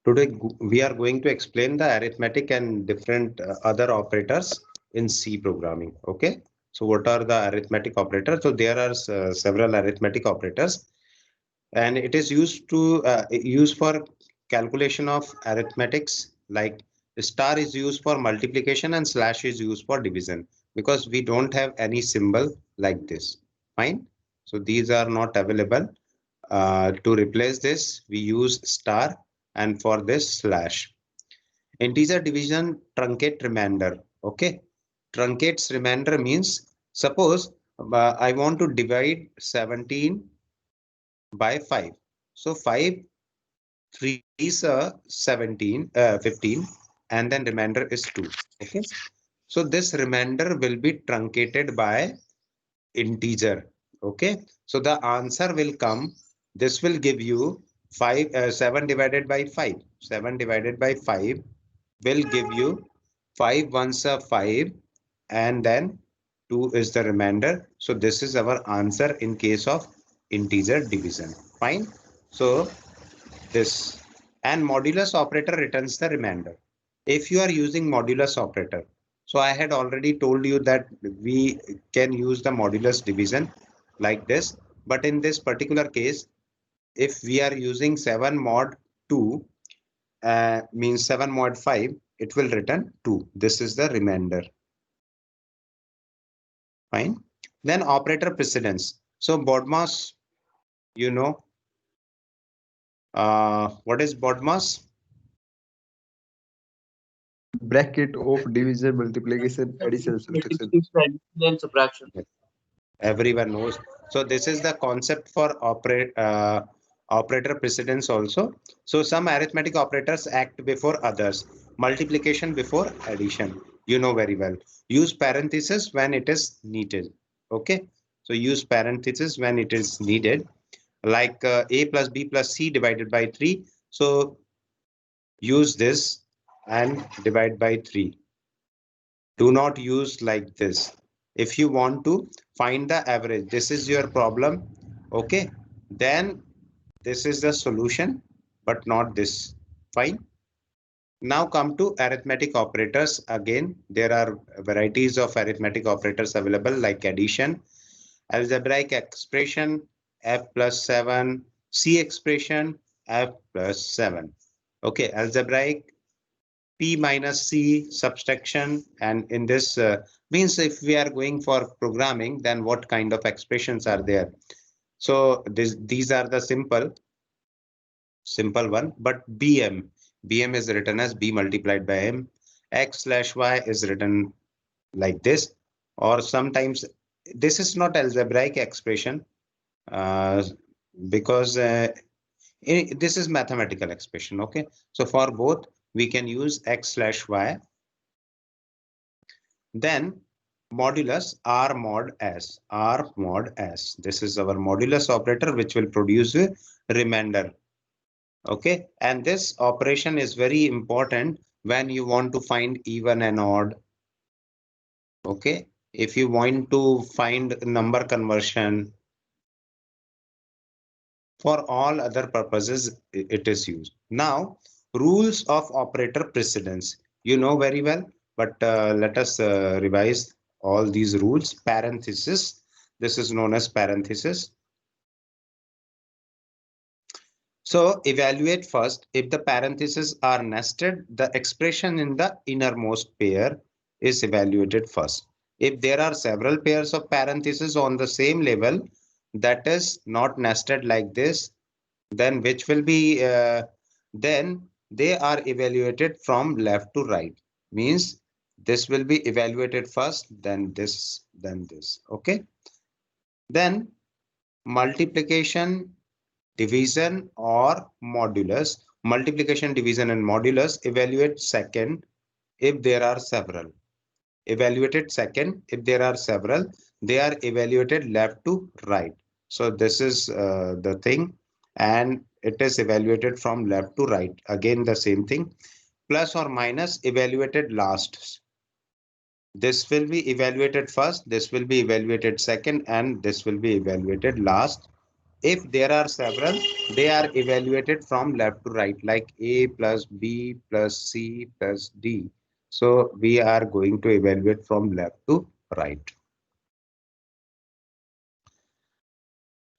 Today we are going to explain the arithmetic and different other operators in C programming. Okay. So what are the arithmetic operators? So there are several arithmetic operators, and it is used for calculation of arithmetics. Like star is used for multiplication and slash is used for division, because we don't have any symbol like this. Fine. So these are not available. To replace this, we use star, and for this slash. Integer division truncate remainder. Okay. Truncates remainder means, suppose I want to divide 17 by 5. So 5 3s 17, 15, and then remainder is 2. Okay. So this remainder will be truncated by integer. Okay. So the answer will come. This will give you 7 divided by 5. 7 divided by 5 will give you 5 ones are 5, and then 2 is the remainder. So this is our answer in case of integer division. Fine. So this, and modulus operator returns the remainder. If you are using modulus operator, so I had already told you that we can use the modulus division like this, but in this particular case, if we are using 7 mod 2, means 7 mod 5, it will return 2. This is the remainder. Fine. Then operator precedence. So BODMAS, you know, what is BODMAS? Bracket of division, multiplication, addition, subtraction. Then subtraction. Everyone knows. So this is the concept for operator precedence also. So some arithmetic operators act before others. Multiplication before addition. You know very well. Use parenthesis when it is needed. Okay. So use parenthesis when it is needed. Like a plus b plus c divided by 3. So use this and divide by 3. Do not use like this. If you want to find the average, this is your problem. Okay. Then this is the solution, but not this. Fine. Now come to arithmetic operators. Again, there are varieties of arithmetic operators available, like addition, algebraic expression, f plus 7, c expression, f plus 7. Okay. Algebraic, P minus C subtraction, and in this means if we are going for programming, then what kind of expressions are there? So these are the simple one, but BM is written as B multiplied by M. X slash Y is written like this, or sometimes this is not algebraic expression, uh, because this is mathematical expression. Okay. So for both, we can use X slash Y. Then modulus R mod S. R mod S. This is our modulus operator, which will produce a remainder. Okay. And this operation is very important when you want to find even and odd. Okay. If you want to find number conversion, for all other purposes, it is used. Now, rules of operator precedence. You know very well, but let us revise all these rules. Parenthesis. This is known as parenthesis. So evaluate first. If the parentheses are nested, the expression in the innermost pair is evaluated first. If there are several pairs of parentheses on the same level, that is not nested like this, then which will be then they are evaluated from left to right. Means this will be evaluated first, then this. Okay. Then multiplication, division, or modulus. Multiplication, division, and modulus evaluate second if there are several. Evaluated second if there are several. They are evaluated left to right. So this is the thing, and it is evaluated from left to right. Again the same thing. Plus or minus evaluated last. This will be evaluated first, this will be evaluated second, and this will be evaluated last. if there are several, they are evaluated from left to right, like A plus B plus C plus D. So we are going to evaluate from left to right.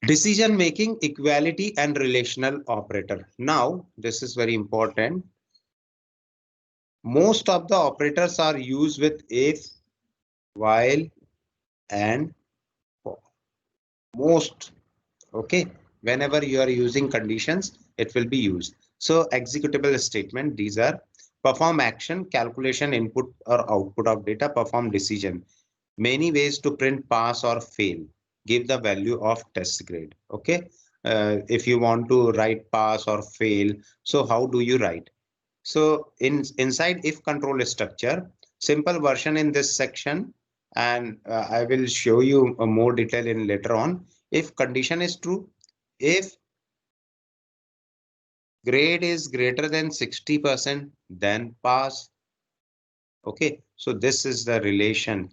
Decision making, equality, and relational operator. Now, this is very important. Most of the operators are used with if, while, and for. Most, okay. Whenever you are using conditions, it will be used. So executable statement, these are perform action, calculation, input or output of data, perform decision. Many ways to print pass or fail. Give the value of test grade. Okay. If you want to write pass or fail, so how do you write? So inside if control structure, simple version in this section, and I will show you a more detail in later on. If condition is true, if grade is greater than 60%, then pass. Okay, so this is the relation.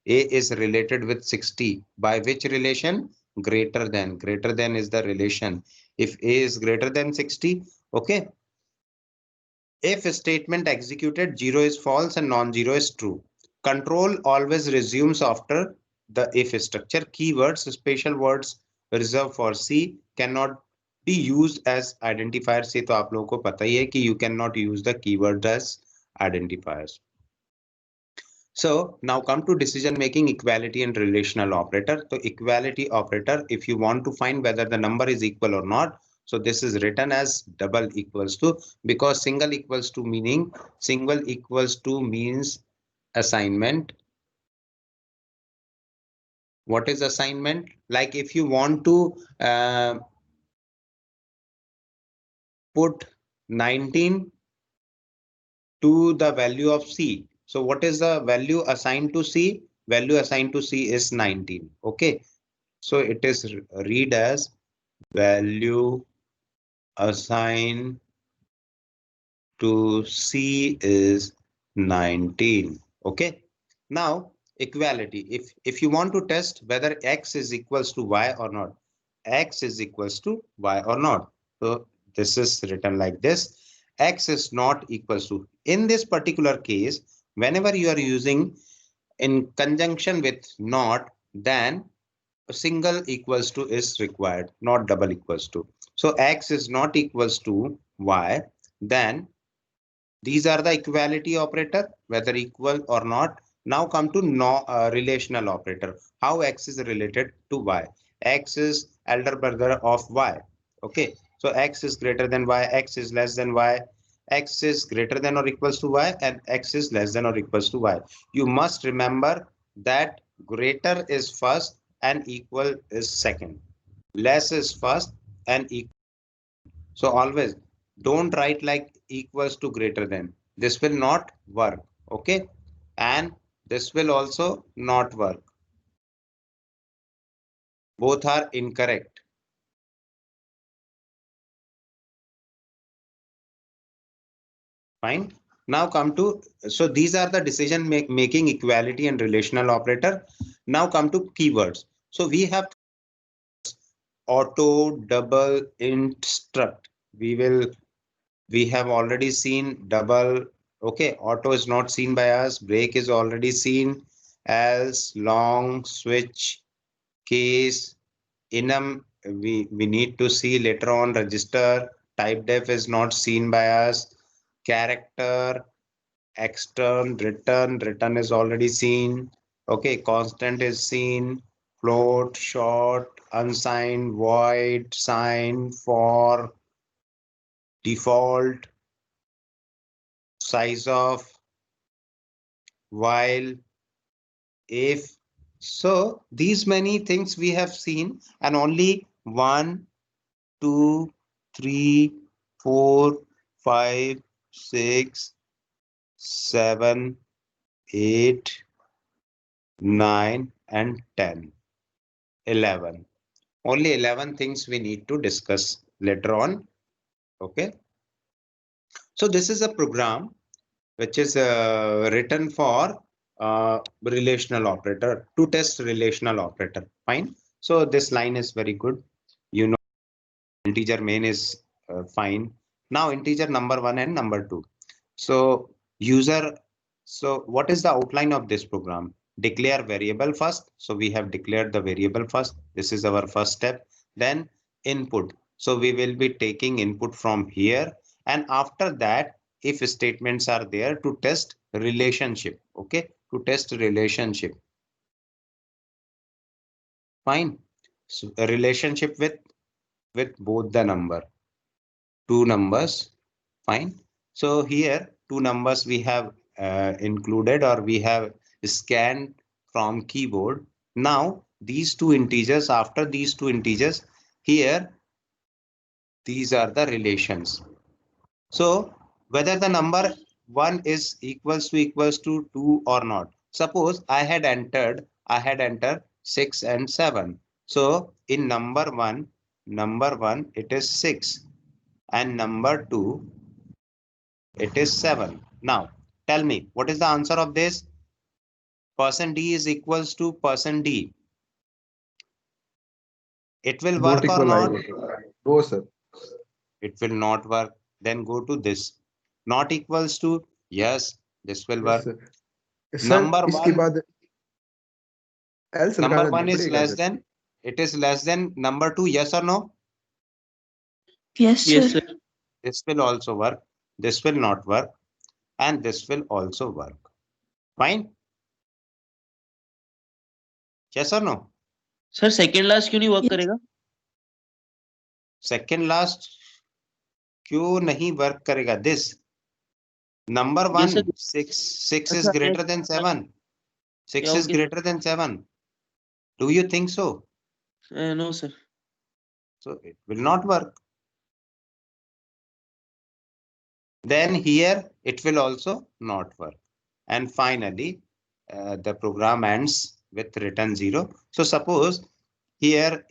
A is related with 60. By which relation? Greater than. Greater than is the relation. If A is greater than 60, okay. If statement executed, 0 is false and non-zero is true. Control always resumes after the if structure. Keywords, special words reserved for C cannot be used as identifier. से तो आप लोगों को पता ही है कि you cannot use the keyword as identifiers. So now come to decision making, equality, and relational operator. So equality operator, if you want to find whether the number is equal or not, so this is written as double equals to, because single equals to means assignment. What is assignment? Like if you want to put 19 to the value of C. So what is the value assigned to C? Value assigned to C is 19. Okay. So it is read as value assigned to C is 19. Okay. Now equality. If you want to test whether X is equals to Y or not, X is equals to Y or not. So this is written like this. X is not equals to. In this particular case, whenever you are using in conjunction with not, then a single equals to is required, not double equals to. So X is not equals to Y, then these are the equality operator, whether equal or not. Now come to no relational operator. How X is related to Y? X is elder brother of Y. Okay, so X is greater than Y, X is less than Y, X is greater than or equals to Y, and X is less than or equals to Y. You must remember that greater is first and equal is second. Less is first and equal. So always don't write like equals to greater than. This will not work. Okay. And this will also not work. Both are incorrect. Fine. Now come to, so these are the decision making, equality, and relational operator. Now come to keywords. So we have auto, double, instruct. We have already seen double. Okay, auto is not seen by us. Break is already seen as long, switch, case, enum. We need to see later on. Register, type def is not seen by us. Character, extern, return is already seen. Okay, constant is seen. Float, short, unsigned, void, sign, for, default, size of, while, if. So these many things we have seen, and only 1, 2, 3, 4, 5, 6, 7, 8, 9, and 10, 11. Only 11 things we need to discuss later on. Okay. So this is a program which is written for relational operator, to test relational operator. Fine. So this line is very good. You know, integer main is fine. Now integer number 1 and number 2. So what is the outline of this program? Declare variable first. So we have declared the variable first. This is our first step. Then input. So we will be taking input from here. And after that, if statements are there to test relationship, okay, to test relationship. Fine. So a relationship with both the number, two numbers. Fine. So here two numbers we have included, or we have scanned from keyboard. Now these two integers, after these two integers, here these are the relations. So whether the number 1 is equals to 2 or not. Suppose I had entered 6 and 7. So in number 1 it is 6, and number 2 it is 7. Now tell me, what is the answer of this? %d is equals to %d. It will Not work or equalize. not? No, sir. It will not work. Then go to this. Not equals to, yes, this will Yes, work. sir. Sir, Number इसके 1, बाद else number लगाना 1 is पड़ेगा less sir. than, it is less than number 2, yes or no? Yes, Yes, sir. sir. This will also work. This will not work. And this will also work. Fine. Yes or no? Sir second last क्यों नहीं work Yes. करेगा? Second last क्यों नहीं work करेगा? This number 1, Yes, sir. 6 is अच्छा, greater yes. than 7. 6 Yeah, is okay, sir. greater than 7. Do you think so? No, sir. So it will not work. Then here it will also not work. And finally, the program ends with return 0. So suppose here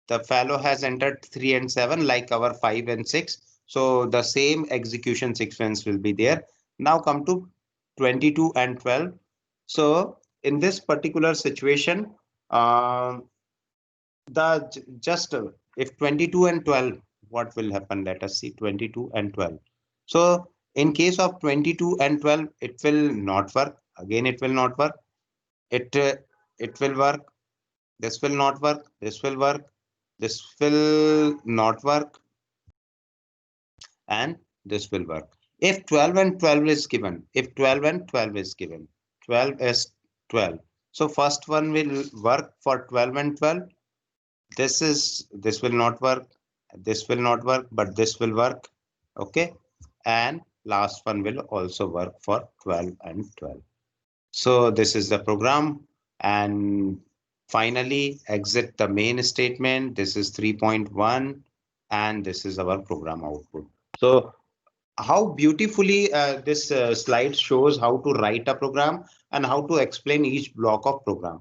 the fellow has entered 3 and 7 like our 5 and 6. So the same execution sequence will be there. Now come to 22 and 12. So in this particular situation, if 22 and 12, what will happen? Let us see 22 and 12. So in case of 22 and 12, it will not work. Again, it will not work. It will work. This will not work. This will work. This will not work. And this will work. If 12 and 12 is given, 12 is 12. So first one will work for 12 and 12. This will not work. This will not work, but this will work. Okay. And last one will also work for 12 and 12. So this is the program. And finally exit the main statement. This is 3.1. And this is our program output. So how beautifully this slide shows how to write a program and how to explain each block of program.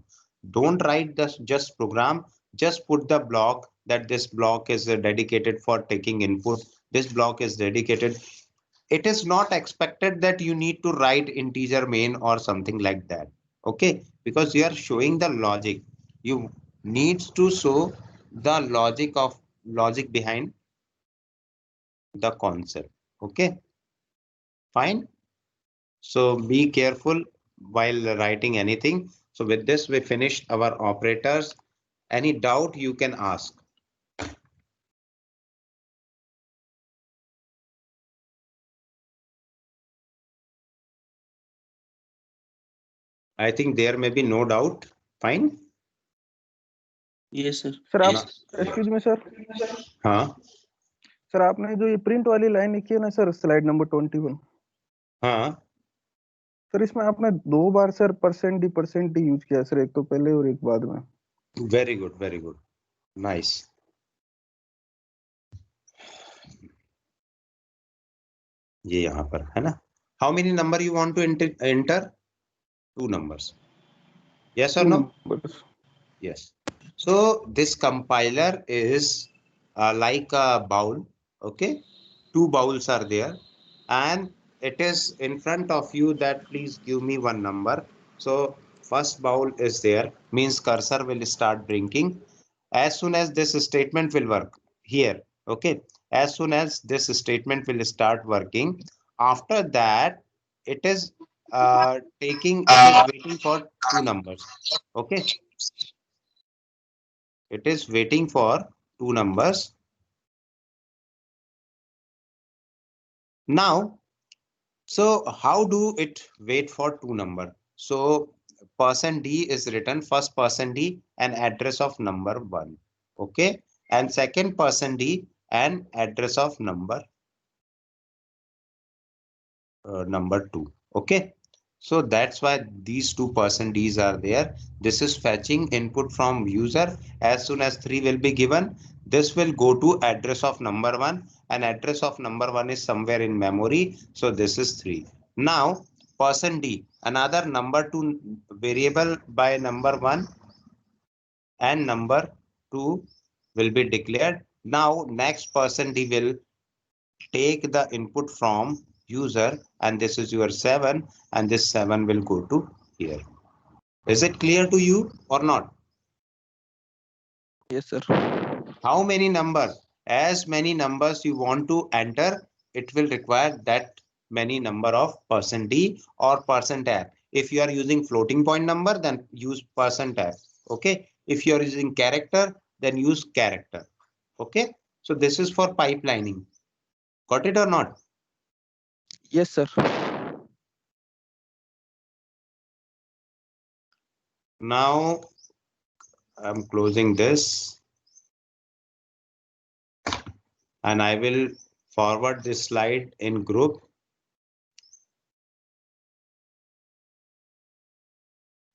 Don't write this just program, just put the block that this block is dedicated for taking input. This block is dedicated. It is not expected that you need to write integer main or something like that. Okay, because you are showing the logic. You need to show the logic behind the concept. Okay, fine. So be careful while writing anything. So with this, we finished our operators. Any doubt you can ask. I think there may be no doubt. Fine. Yes, sir. Sir आप ना- excuse me sir हाँ sir आपने जो ये print वाली line लिखी है ना सर स्लाइड नंबर 21 हाँ सर इसमें आपने 2 बार सर % डी यूज किया सर एक तो पहले और एक बाद में वेरी गुड नाइस ये यहाँ पर है ना how many number you want to enter 2 numbers yes or no yes so this compiler is like a bowl okay 2 bowls are there and it is in front of you that please give me one number so first bowl is there, means cursor will start blinking. As soon as this statement will work here, okay, as soon as this statement will start working, after that it is waiting for two numbers. Okay, it is waiting for two numbers. Now, so how do it wait for two number? So %d is written first %d and address of number 1. Okay, and second %d and address of number 2. Okay, so that's why these two %ds are there. This is fetching input from user. As soon as 3 will be given, this will go to address of number 1, and address of number 1 is somewhere in memory. So this is 3. Now %d, another number 2 variable by number 1 and number 2 will be declared. Now next %d will take the input from user, and this is your 7, and this 7 will go to here. Is it clear to you or not? Yes, sir. How many number? As many numbers you want to enter, it will require that many number of %d or %f. If you are using floating point number, then use %f. Okay. If you are using character, then use character. Okay. So this is for pipelining. Got it or not? Yes, sir. Now I'm closing this, and I will forward this slide in group.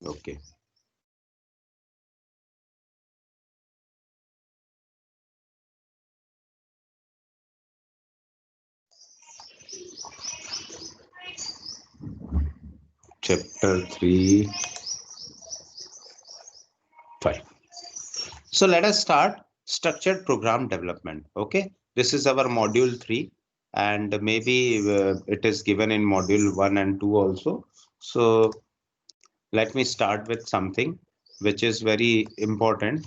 Okay. Chapter 3, 5. So let us start structured program development. Okay, this is our module 3, and maybe it is given in module 1 and 2 also. So let me start with something which is very important.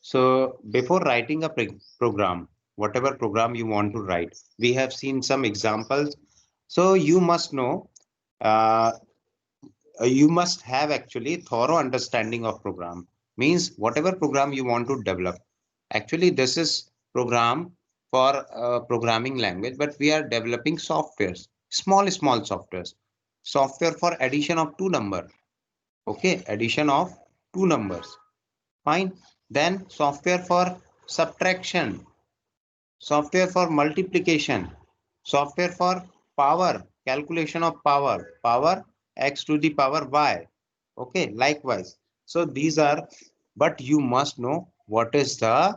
So before writing a program, whatever program you want to write, we have seen some examples. So you must know, you must have actually thorough understanding of program. Means whatever program you want to develop. Actually, this is program for programming language, but we are developing softwares, small softwares. Software for addition of two number. Okay, addition of two numbers. Fine. Then software for subtraction, software for multiplication, software for power, calculation of power x to the power y. Okay, likewise. So these are, but you must know what is the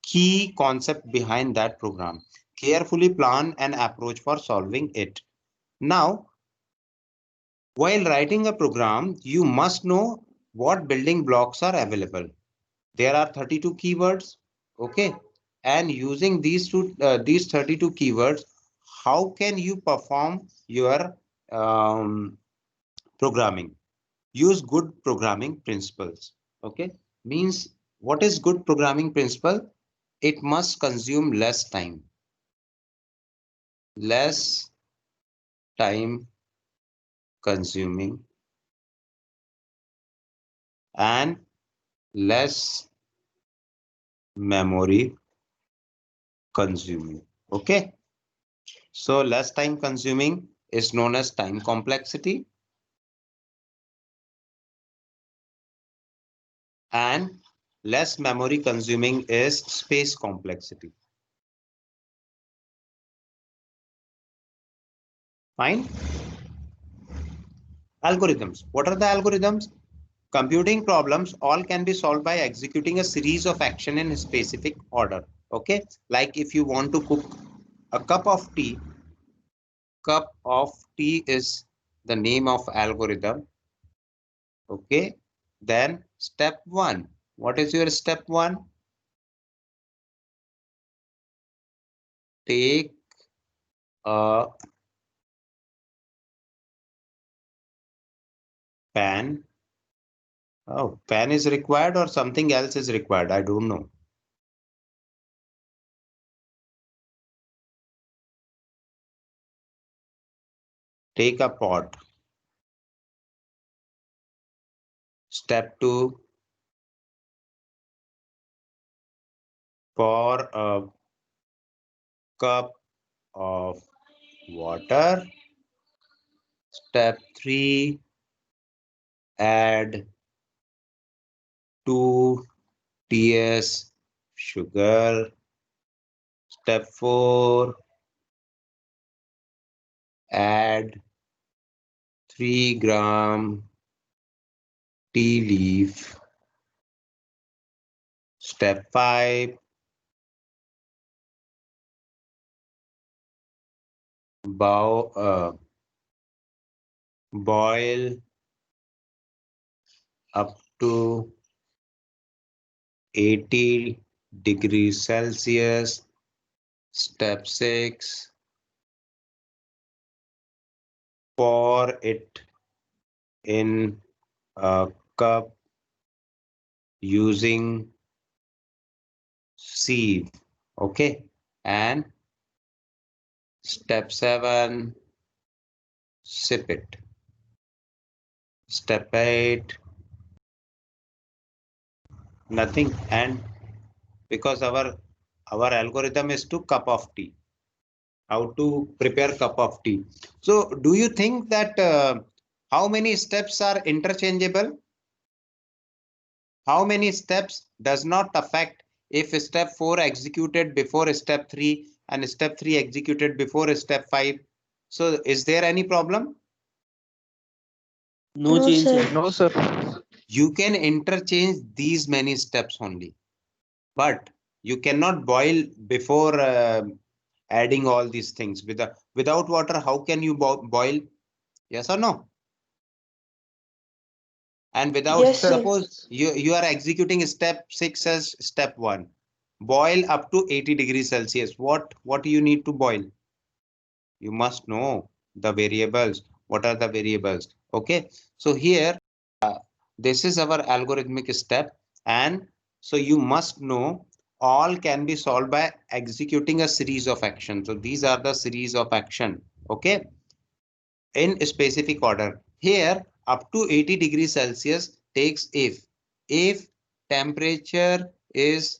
key concept behind that program. Carefully plan an approach for solving it. Now, while writing a program, you must know what building blocks are available. There are 32 keywords. Okay, and using these 32 keywords, how can you perform your programming? Use good programming principles. Okay, means what is good programming principle? It must consume less time consuming, and less memory consuming. Okay, so less time consuming is known as time complexity, and less memory consuming is space complexity. Fine. Algorithms. What are the algorithms? Computing problems all can be solved by executing a series of action in a specific order. Okay, like if you want to cook a cup of tea is the name of algorithm. Okay, then step 1. What is your step 1? Take a pan. Oh, pan is required or something else is required? I don't know. Take a pot. Step 2. Pour a cup of water. Step 3. Add 2 TS sugar. Step 4. Add 3 gram tea leaf. Step 5. Boil up to 80 degrees Celsius. Step 6. Pour it in a cup using sieve. Okay. And step 7. Sip it. Step 8. Nothing. And because our algorithm is to cup of tea. How to prepare cup of tea. So do you think that how many steps are interchangeable? How many steps does not affect if step 4 executed before step 3 and step 3 executed before step 5? So is there any problem? No No, change, sir. sir. No, sir. You can interchange these many steps only, but you cannot boil before adding all these things. Without water, how can you boil? Yes or no? And without, Yes, sir. suppose you are executing step 6 as step 1. Boil up to 80 degrees Celsius. What do you need to boil? You must know the variables. What are the variables? Okay. So here, this is our algorithmic step. And so you must know all can be solved by executing a series of actions. So these are the series of action. Okay. In specific order. Here up to 80 degrees Celsius takes if temperature is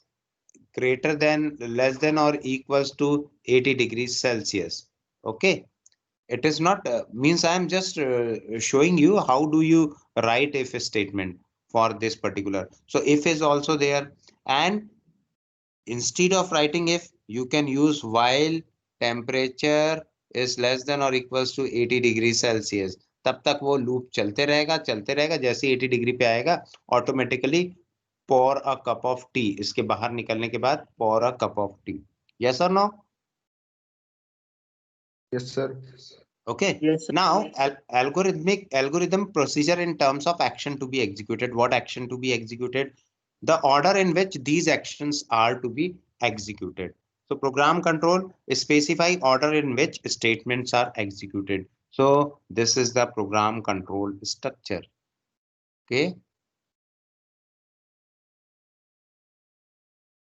greater than, less than or equals to 80 degrees Celsius. Okay. It is not means I am just showing you how do you write if statement for this particular. So if is also there, and instead of writing if, you can use while temperature is less than or equals to 80 degree Celsius. तब तक वो loop चलते रहेगा जैसे 80 degree पे आएगा automatically pour a cup of tea. इसके बाहर निकलने के बाद pour a cup of tea. Yes or no? Yes, sir. Okay. Yes, sir. Now algorithm procedure in terms of action to be executed. What action to be executed? The order in which these actions are to be executed. So program control specify order in which statements are executed. So this is the program control structure. Okay.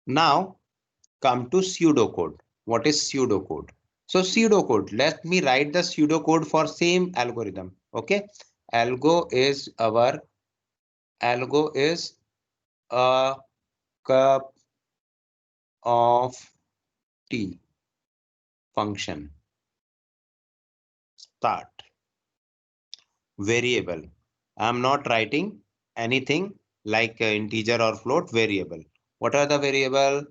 Now come to pseudocode. What is pseudocode? So pseudocode, let me write the pseudocode for same algorithm. Okay. Algo is a cup of tea function. Start. Variable. I'm not writing anything like integer or float. Variable. What are the variable?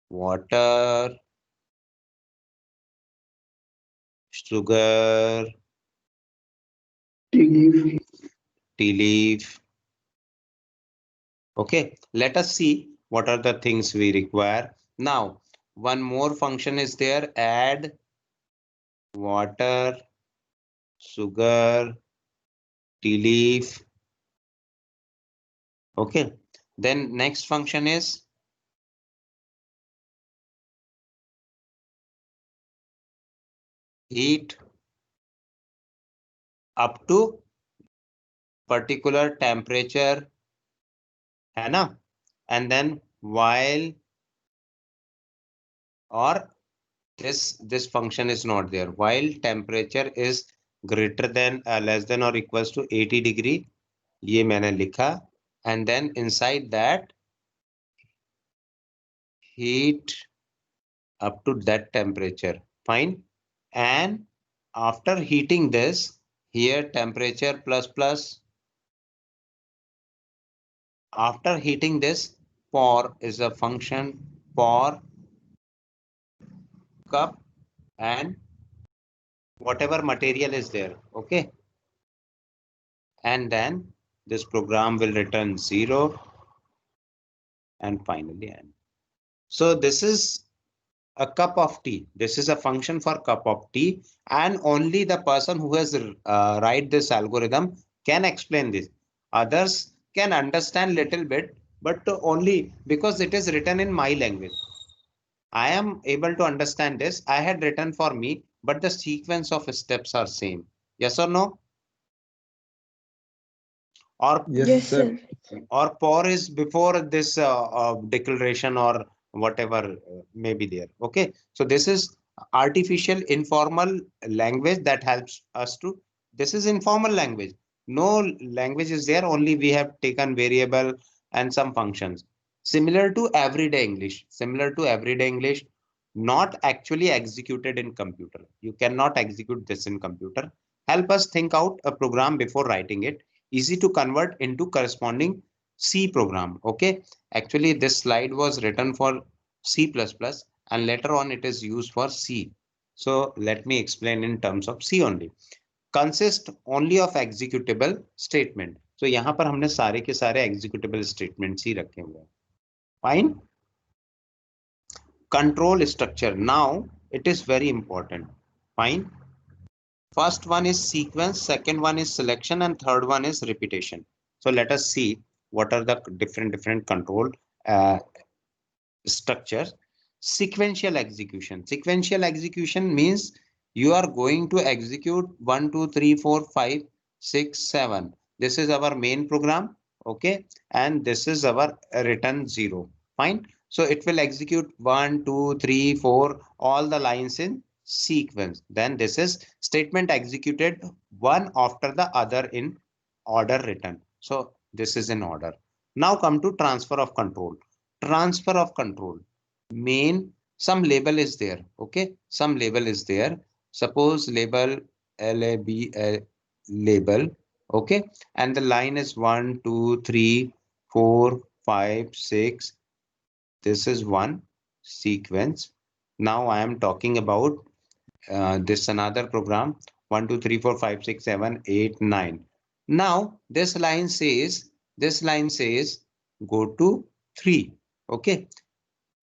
Water, sugar, tea leaf. Okay, let us see what are the things we require. Now, one more function is there. Add water, sugar, tea leaf. Okay, then next function is heat up to particular temperature, है ना? And then while or this function is not there, while temperature is greater than less than or equals to 80 degree, ये मैंने लिखा, and then inside that heat up to that temperature, fine. And after heating this, here temperature plus, after heating this, for is a function for cup and whatever material is there, okay? And then this program will return 0 and finally end. So this is a cup of tea. This is a function for cup of tea, and only the person who has write this algorithm can explain this. Others can understand little bit, but only because it is written in my language. I am able to understand this. I had written for me, but the sequence of steps are same. Yes or no? Or Yes, sir. or pour is before this declaration or whatever may be there. Okay, so this is artificial informal language that helps us to, this is informal language. No language is there, only we have taken variable and some functions. Similar to everyday English, not actually executed in computer. You cannot execute this in computer. Help us think out a program before writing it. Easy to convert into corresponding C program. Okay, actually this slide was written for C++ and later on it is used for C. So let me explain in terms of C only. Consist only of executable statement. So यहाँ पर हमने सारे के सारे executable statements ही रखे हुए हैं. Fine. Control structure. Now it is very important. Fine. First one is sequence, second one is selection, and third one is repetition. So let us see what are the different control structures. Sequential execution. Sequential execution means you are going to execute 1, 2, 3, 4, 5, 6, 7. This is our main program. Okay. And this is our return 0. Fine. So it will execute 1, 2, 3, 4, all the lines in sequence. Then this is statement executed one after the other in order written. So this is in order. Now come to transfer of control. Transfer of control. Main, some label is there. Okay, some label is there. Suppose label lab label. Okay, and the line is 1, 2, 3, 4, 5, 6. This is one sequence. Now I am talking about this another program 1, 2, 3, 4, 5, 6, 7, 8, 9. Now this line says go to 3. Okay,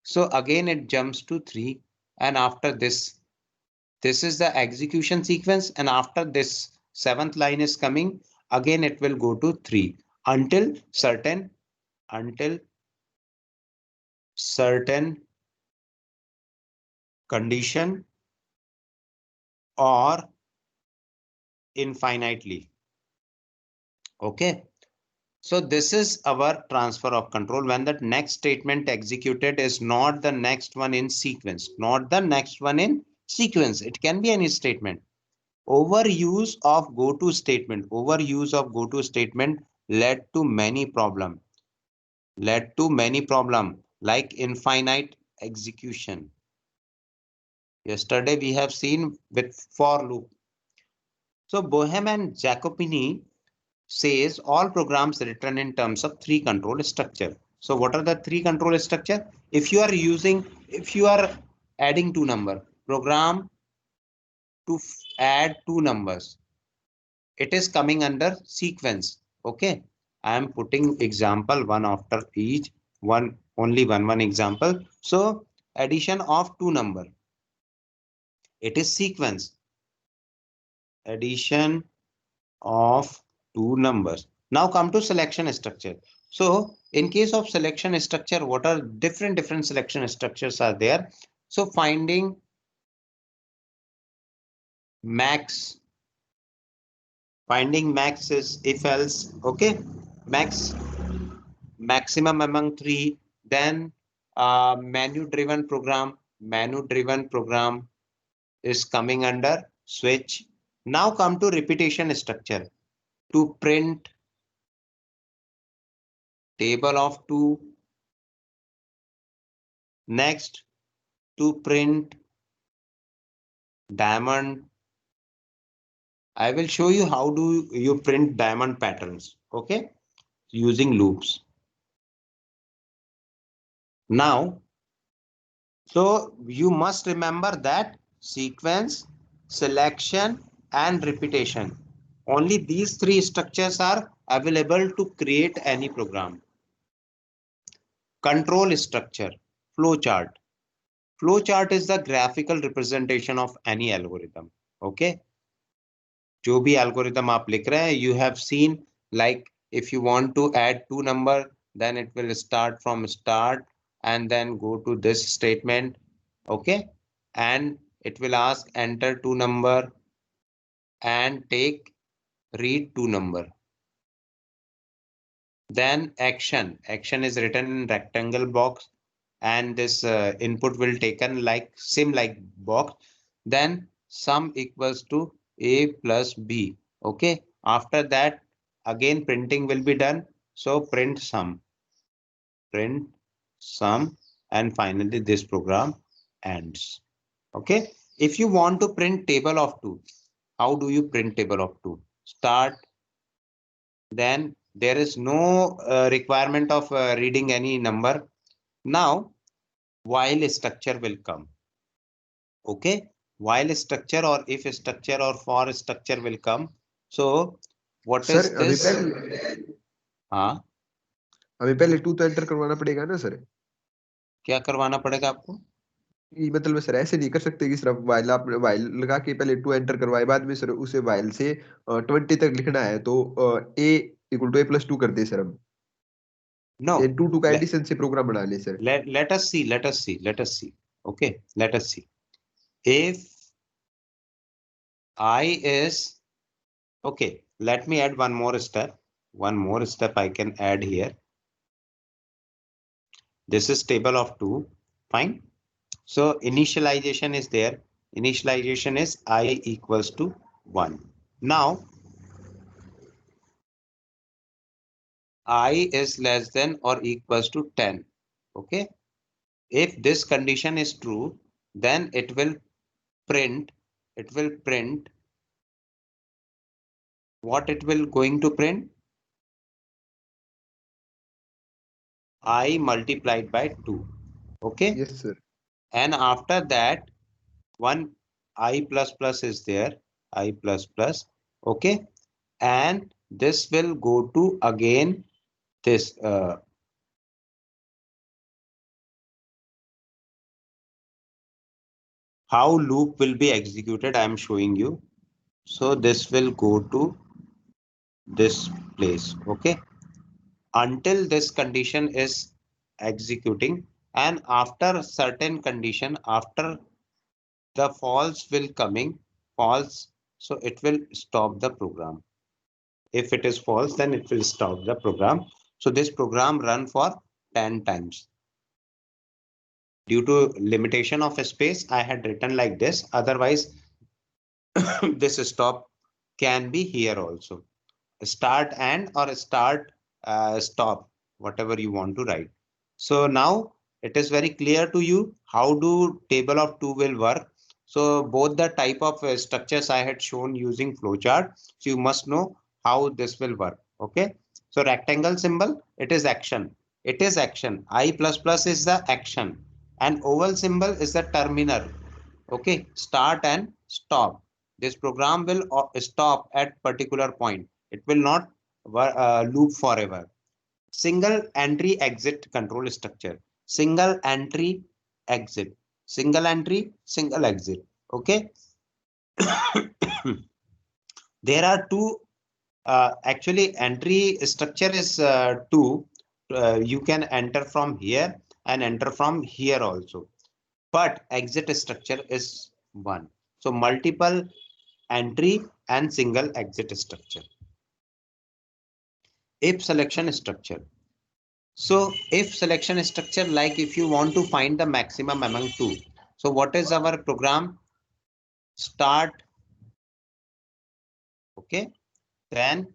so again it jumps to 3, and after this is the execution sequence, and after this 7th line is coming, again it will go to 3 until certain condition or infinitely. Okay, so this is our transfer of control when the next statement executed is not the next one in sequence, it can be any statement. Overuse of goto statement led to many problem like infinite execution. Yesterday we have seen with for loop. So Boehm and Jacopini says all programs written in terms of 3 control structure. So what are the 3 control structure? If you are adding 2 number, program to add 2 numbers, it is coming under sequence. Okay, I am putting example one after each, only one example. So addition of 2 number, it is sequence. Addition of 2 numbers. Now come to selection structure. So in case of selection structure, what are different selection structures are there? So finding max Finding max is if else. Okay, maximum among three. Then menu driven program. Menu driven program is coming under switch. Now come to repetition structure. To print table of two. Next, to print diamond. I will show you how do you print diamond patterns. Okay, using loops. Now, so you must remember that sequence, selection, and repetition. Only these three structures are available to create any program. Control structure, flowchart. Flowchart is the graphical representation of any algorithm. Okay. जो भी algorithm आप लिख रहे हैं, you have seen like if you want to add two number, then it will start from start and then go to this statement. Okay. And it will ask enter two number and take read two number. Then action is written in rectangle box and this input will taken like sim like box. Then sum equals to a plus b. Okay, after that again printing will be done. So print sum, and finally this program ends. Okay, if you want to print table of two, how do you print table of two? Start, then there is no requirement of reading any number. Now while structure will come. Okay, while structure or if structure or for structure will come. So what sir is अभी this? पहले हाँ, अभी पहले 2 तो enter करवाना पड़ेगा ना sir? क्या करवाना पड़ेगा आपको? ये मतलब सर ऐसे नहीं कर सकते कि सिर्फ while आप while लगा के पहले 2 एंटर करवाए बाद में सर उसे while से 20 तक लिखना है तो a equal to a plus 2 कर दे सर हम No. ये 2 का एडिशन से प्रोग्राम बना ले sir. Let us see. Okay, let us see. If I is okay, let me add one more step. One more step I can add here. This is table of two. Fine. So initialization is there. Initialization is I equals to 1. Now I is less than or equals to 10. Okay. If this condition is true, then it will print what it will going to print? I multiplied by 2. Okay. Yes sir. And after that one I plus plus is there. I plus plus. Okay. And this will go to again this how loop will be executed. I am showing you. So this will go to this place. Okay. Until this condition is executing, and after certain condition, after the false will coming false, so it will stop the program. If it is false, then it will stop the program. So this program run for 10 times. Due to limitation of space, I had written like this. Otherwise, this stop can be here also. Start and or start stop, whatever you want to write. So now it is very clear to you how do table of two will work. So both the type of structures I had shown using flowchart. So you must know how this will work. Okay. So rectangle symbol, it is action. It is action. I plus plus is the action and oval symbol is the terminal. Okay. Start and stop. This program will stop at particular point. It will not loop forever. Single entry exit control structure. Single entry exit. Single entry, single exit. Okay. There are two. Actually, entry structure is two. You can enter from here and enter from here also. But exit structure is one. So multiple entry and single exit structure. If selection structure. So if selection structure, like if you want to find the maximum among two. So what is our program? Start. Okay. Then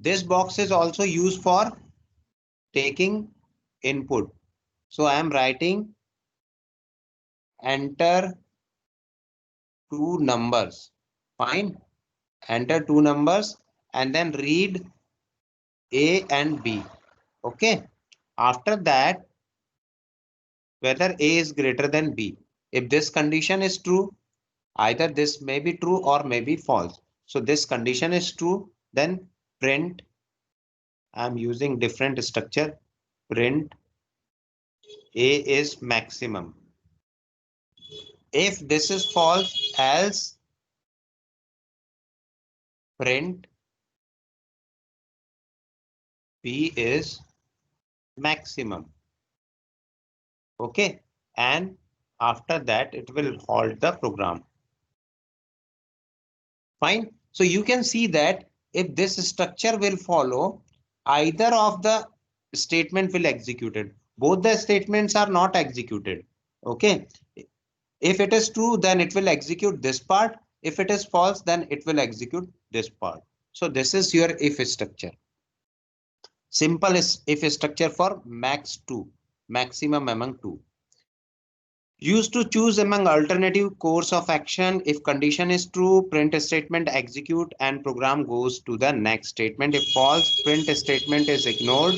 this box is also used for taking input. So I am writing enter two numbers. Fine. Enter two numbers and then read A and B. Okay. After that, whether A is greater than B. If this condition is true, either this may be true or may be false. So this condition is true, then print. I'm using different structure. Print A is maximum. If this is false, else print B is maximum. Okay, and after that it will halt the program. Fine. So you can see that if this structure will follow, either of the statement will executed. Both the statements are not executed. Okay. If it is true, then it will execute this part. If it is false, then it will execute this part. So this is your if structure. Simple is if structure for max 2, maximum among 2. Used to choose among alternative course of action. If condition is true, print statement execute and program goes to the next statement. If false, print statement is ignored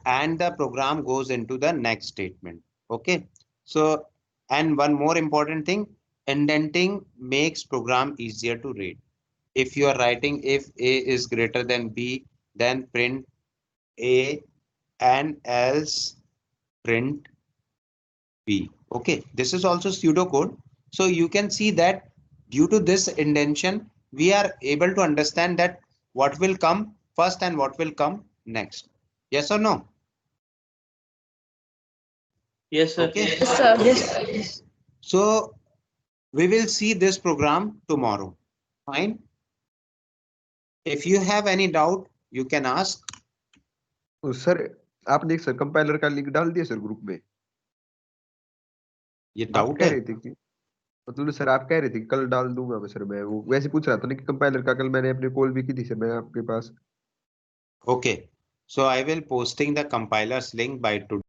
and the program goes into the next statement. Okay. So, and one more important thing, indenting makes program easier to read. If you are writing if A is greater than B, then print A and else print B. Okay, this is also pseudocode. So you can see that due to this indentation, we are able to understand that what will come first and what will come next. Yes or no? Yes, sir. Okay. Yes, sir. Yes. So we will see this program tomorrow. Fine. If you have any doubt, you can ask. Sir आपने एक sir compiler का link डाल दिया sir group में। ये आप doubt कह है? रहे थे कि मतलब सर आप कह रहे थे कि कल डाल दूंगा मैं सर, मैं वो वैसे पूछ रहा था ना कि कंपाइलर का कल मैंने अपने कॉल भी की थी सर मैं आपके पास। Okay. So I will posting the compiler's link by today.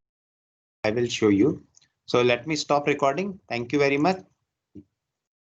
I will show you. So let me stop recording. Thank you very much.